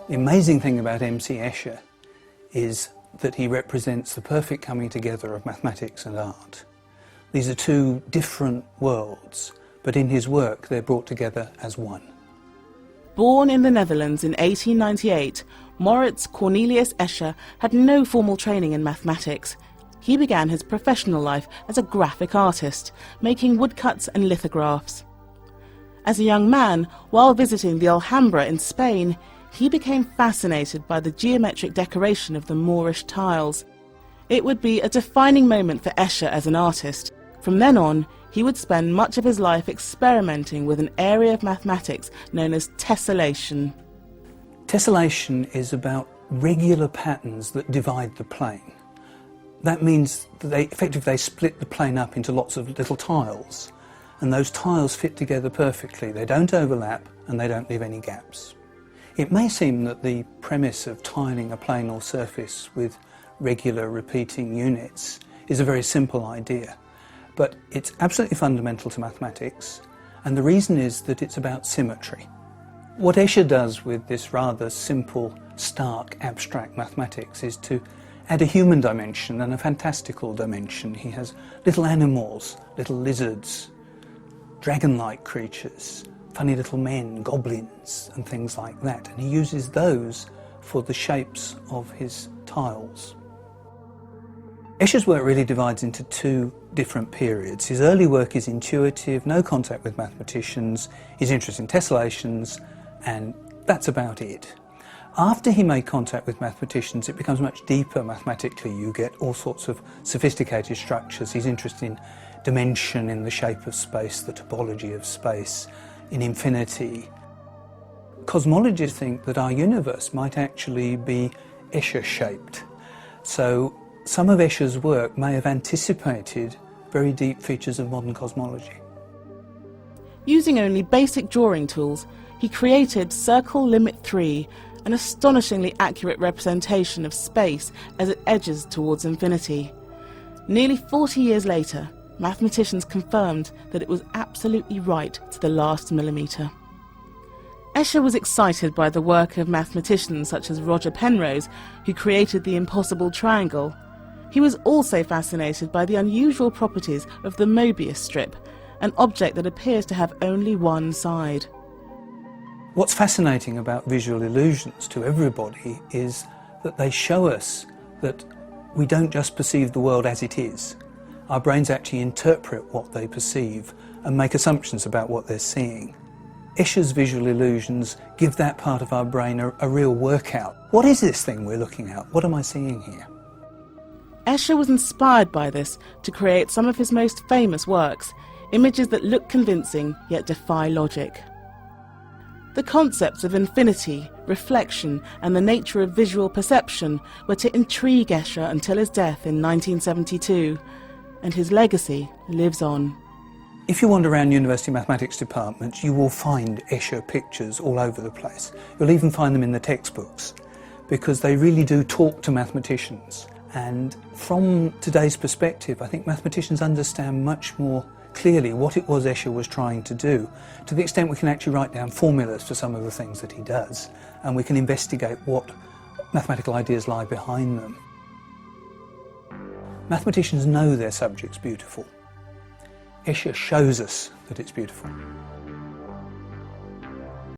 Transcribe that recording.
The amazing thing about M.C. Escher is that he represents the perfect coming together of mathematics and art. These are two different worlds, but in his work they're brought together as one. Born in the Netherlands in 1898, Maurits Cornelius Escher had no formal training in mathematics. He began his professional life as a graphic artist, making woodcuts and lithographs. As a young man, while visiting the Alhambra in Spain, he became fascinated by the geometric decoration of the Moorish tiles. It would be a defining moment for Escher as an artist. From then on, he would spend much of his life experimenting with an area of mathematics known as tessellation. Tessellation is about regular patterns that divide the plane. That means that they split the plane up into lots of little tiles, and those tiles fit together perfectly. They don't overlap and they don't leave any gaps. It may seem that the premise of tiling a plane or surface with regular repeating units is a very simple idea, but it's absolutely fundamental to mathematics, and the reason is that it's about symmetry. What Escher does with this rather simple, stark, abstract mathematics is to add a human dimension and a fantastical dimension. He has little animals, little lizards, dragon-like creatures, funny little men, goblins and things like that, and he uses those for the shapes of his tiles. Escher's work really divides into two different periods. His early work is intuitive, no contact with mathematicians, he's interested in tessellations, and that's about it. After he made contact with mathematicians, it becomes much deeper mathematically. You get all sorts of sophisticated structures. He's interested in dimension, in the shape of space, the topology of space, in infinity. Cosmologists think that our universe might actually be Escher-shaped. So some of Escher's work may have anticipated very deep features of modern cosmology. Using only basic drawing tools, he created Circle Limit 3, an astonishingly accurate representation of space as it edges towards infinity. Nearly 40 years later, mathematicians confirmed that it was absolutely right to the last millimetre. Escher was excited by the work of mathematicians such as Roger Penrose, who created the impossible triangle. He was also fascinated by the unusual properties of the Mobius strip, an object that appears to have only one side. What's fascinating about visual illusions to everybody is that they show us that we don't just perceive the world as it is. Our brains actually interpret what they perceive and make assumptions about what they're seeing. Escher's visual illusions give that part of our brain a real workout. What is this thing we're looking at? What am I seeing here? Escher was inspired by this to create some of his most famous works, images that look convincing yet defy logic. The concepts of infinity, reflection and the nature of visual perception were to intrigue Escher until his death in 1972, and his legacy lives on. If you wander around university mathematics departments, you will find Escher pictures all over the place. You'll even find them in the textbooks, because they really do talk to mathematicians. And from today's perspective, I think mathematicians understand much more clearly what it was Escher was trying to do, to the extent we can actually write down formulas for some of the things that he does, and we can investigate what mathematical ideas lie behind them. Mathematicians know their subject's beautiful. Escher shows us that it's beautiful.